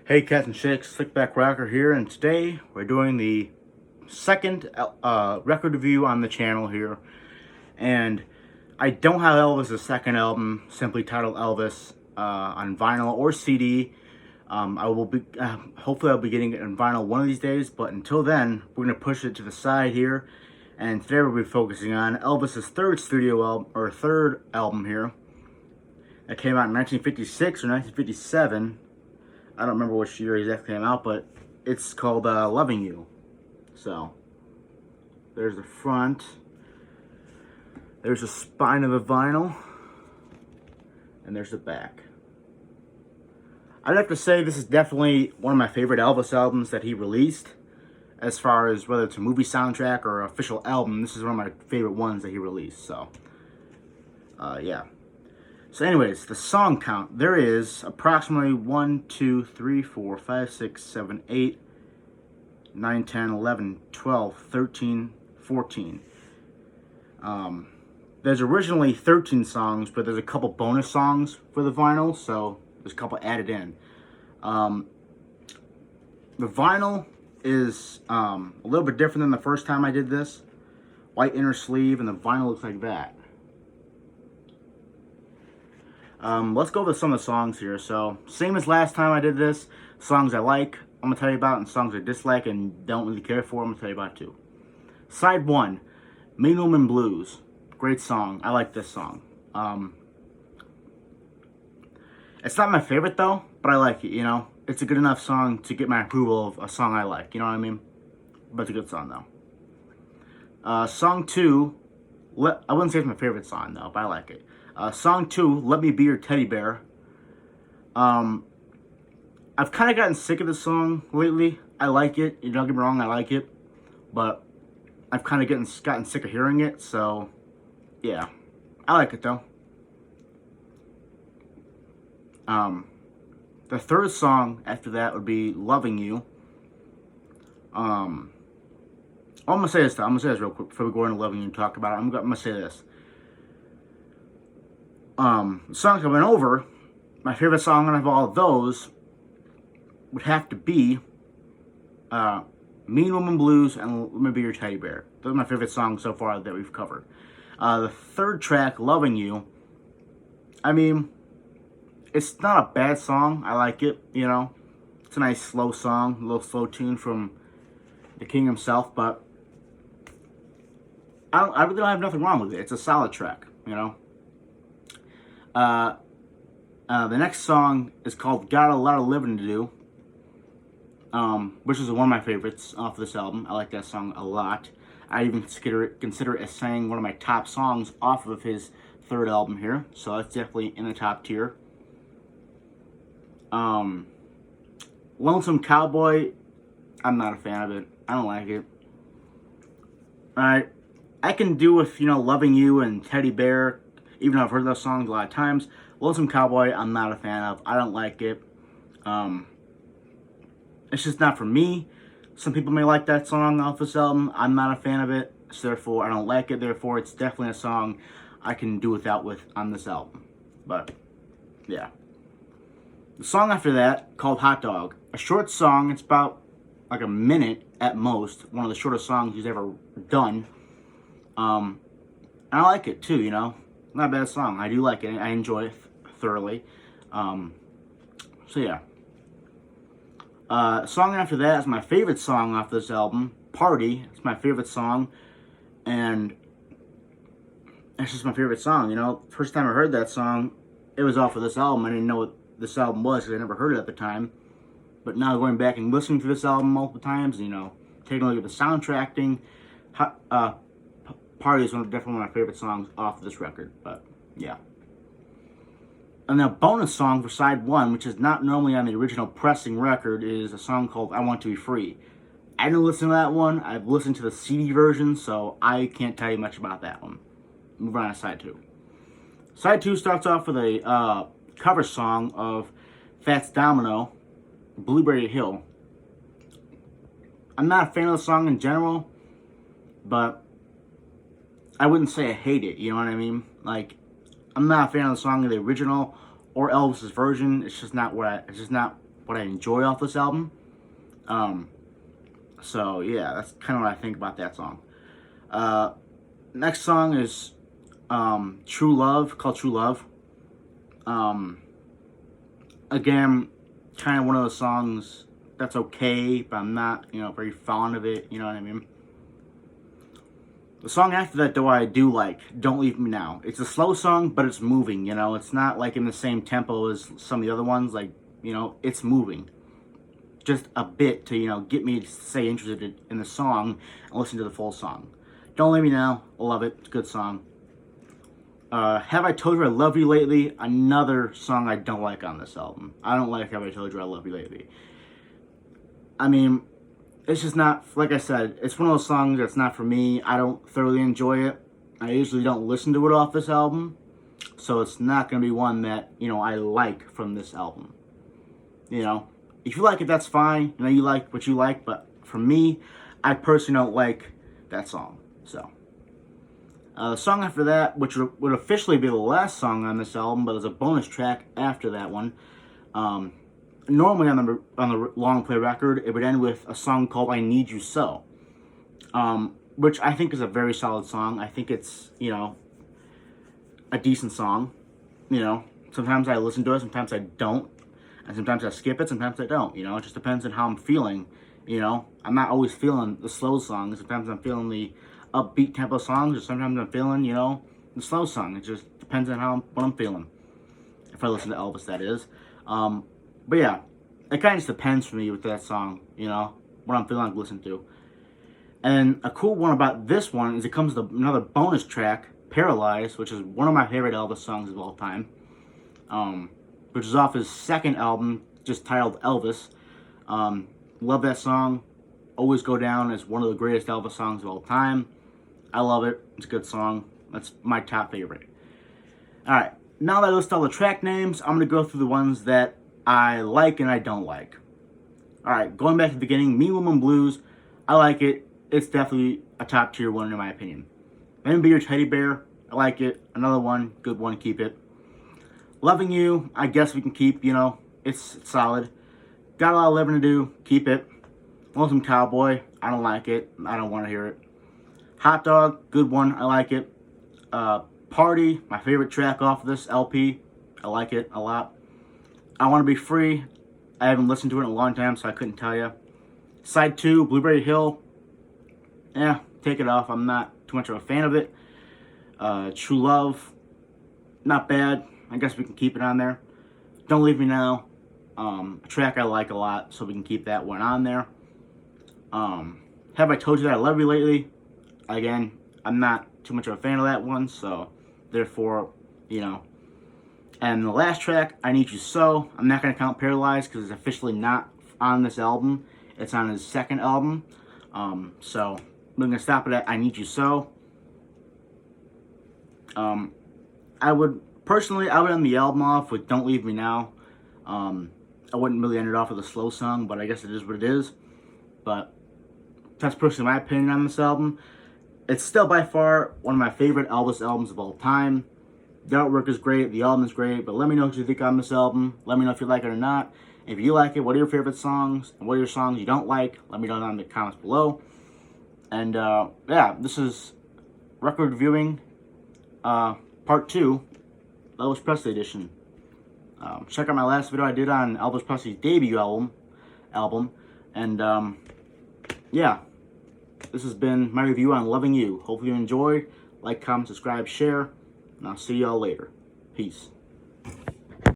Hey cats and shakes, Slickback Rocker here, and today we're doing the second record review on the channel here. And I don't have Elvis' second album, simply titled Elvis, on vinyl or CD. I will be hopefully I'll be getting it on vinyl one of these days, but until then, we're gonna push it to the side here. And today we'll be focusing on Elvis' third studio album, or third album here. That came out in 1956 or 1957. I don't remember which year exactly came out, but it's called Loving You. So, there's the front. There's the spine of the vinyl. And there's the back. I'd have to say this is definitely one of my favorite Elvis albums that he released. As far as whether it's a movie soundtrack or an official album, this is one of my favorite ones that he released. So, yeah. So anyways, the song count, there is approximately 1, 2, 3, 4, 5, 6, 7, 8, 9, 10, 11, 12, 13, 14. There's originally 13 songs, but there's a couple bonus songs for the vinyl, so there's a couple added in. The vinyl is a little bit different than the first time I did this. White inner sleeve, and the vinyl looks like that. Let's go over some of the songs here. So, same as last time I did this, songs I like, I'm going to tell you about, and songs I dislike and don't really care for, I'm going to tell you about too. Side 1, Mean Woman Blues. Great song. I like this song. It's not my favorite though, but I like it, you know. It's a good enough song to get my approval of a song I like, you know what I mean? But it's a good song though. Song 2, I wouldn't say it's my favorite song though, but I like it. Song 2, Let Me Be Your Teddy Bear. I've kind of gotten sick of this song lately. I like it. You don't get me wrong, I like it. But I've kind of gotten sick of hearing it, so yeah. I like it though. The third song after that would be Loving You. I'm going to say this though. I'm going to say this real quick before we go into Loving You and talk about it. I'm going to say this. The songs I went over, my favorite song out of all of those would have to be Mean Woman Blues and Let Me Be Your Teddy Bear. Those are my favorite songs so far that we've covered. The third track, Loving You, I mean, it's not a bad song. I like it, you know. It's a nice slow song, a little slow tune from the king himself, but I really don't have nothing wrong with it. It's a solid track, you know. The next song is called Got a Lot of Living to Do, which is one of my favorites off this album. I like that song a lot. I even consider it as saying one of my top songs off of his third album here, so that's definitely in the top tier. Lonesome Cowboy, I'm not a fan of it. I don't like it. Alright, I can do with, you know, Loving You and Teddy Bear, even though I've heard those songs a lot of times. Lonesome Cowboy, I'm not a fan of. I don't like it. It's just not for me. Some people may like that song off this album. I'm not a fan of it, so therefore I don't like it. Therefore, it's definitely a song I can do without on this album. But, yeah. The song after that, called Hot Dog. A short song, it's about like a minute at most. One of the shortest songs he's ever done. And I like it too, you know. Not a bad song. I do like it. I enjoy it thoroughly. So yeah. Song after that is my favorite song off this album, Party. It's my favorite song. And it's just my favorite song, you know. First time I heard that song, it was off of this album. I didn't know what this album was because I never heard it at the time. But now going back and listening to this album multiple times, you know, taking a look at the soundtracking, Party is definitely one of my favorite songs off of this record. But yeah. And the bonus song for side 1, which is not normally on the original pressing record, is a song called I Want to Be Free. I didn't listen to that one. I've listened to the CD version, so I can't tell you much about that one. Move on to side 2. Side 2 starts off with a cover song of Fats Domino, Blueberry Hill. I'm not a fan of the song in general, but I wouldn't say I hate it, you know what I mean? Like, I'm not a fan of the song of the original or Elvis's version. It's just not what I enjoy off this album. So yeah, that's kind of what I think about that song. Next song is True Love, called True Love. Again, kind of one of those songs that's okay, but I'm not, very fond of it, you know what I mean? The song after that, though, I do like, Don't Leave Me Now. It's a slow song, but it's moving, It's not, like, in the same tempo as some of the other ones. Like, it's moving. Just a bit to, get me to stay interested in the song and listen to the full song. Don't Leave Me Now. I love it. It's a good song. Have I Told You I Love You Lately? Another song I don't like on this album. I don't like Have I Told You I Love You Lately. I mean, it's just not, like I said, it's one of those songs that's not for me. I don't thoroughly enjoy it. I usually don't listen to it off this album. So it's not going to be one that, I like from this album. If you like it, that's fine. You like what you like. But for me, I personally don't like that song. So, the song after that, which would officially be the last song on this album, but there's a bonus track after that one. Normally on the long play record, it would end with a song called I Need You So, which I think is a very solid song. I think it's, a decent song. Sometimes I listen to it, sometimes I don't, and sometimes I skip it, sometimes I don't. It just depends on how I'm feeling. I'm not always feeling the slow songs. Sometimes I'm feeling the upbeat tempo songs, or sometimes I'm feeling, the slow song. It just depends on what I'm feeling. If I listen to Elvis, that is. But yeah, it kind of just depends for me with that song, what I'm feeling like listening to. And a cool one about this one is it comes with another bonus track, Paralyzed, which is one of my favorite Elvis songs of all time, which is off his second album, just titled Elvis. Love that song. Always go down as one of the greatest Elvis songs of all time. I love it. It's a good song. That's my top favorite. Alright, now that I list all the track names, I'm going to go through the ones that I like and I don't like. Alright, going back to the beginning, Mean Woman Blues, I like it. It's definitely a top tier one in my opinion. Let Me Be Your Teddy Bear, I like it. Another one, good one, keep it. Loving You, I guess we can keep, it's solid. Got a Lot of Living to Do, keep it. Lonesome Cowboy, I don't like it. I don't want to hear it. Hot Dog, good one, I like it. Party, my favorite track off of this LP, I like it a lot. I Want to Be Free, I haven't listened to it in a long time, so I couldn't tell you. Side 2, Blueberry Hill, take it off. I'm not too much of a fan of it. True Love, not bad. I guess we can keep it on there. Don't Leave Me Now, a track I like a lot, so we can keep that one on there. Have I Told You That I Love You Lately? Again, I'm not too much of a fan of that one, so therefore, And the last track, I Need You So, I'm not going to count Paralyzed because it's officially not on this album. It's on his second album. So we're going to stop it at I Need You So. I would end the album off with Don't Leave Me Now. I wouldn't really end it off with a slow song, but I guess it is what it is. But that's personally my opinion on this album. It's still by far one of my favorite Elvis albums of all time. The artwork is great, the album is great, but let me know what you think on this album. Let me know if you like it or not. If you like it, what are your favorite songs? And what are your songs you don't like? Let me know down in the comments below. And yeah, this is record reviewing part 2, Elvis Presley edition. Check out my last video I did on Elvis Presley's debut album. And yeah, this has been my review on Loving You. Hopefully you enjoyed. Like, comment, subscribe, share. And I'll see y'all later. Peace.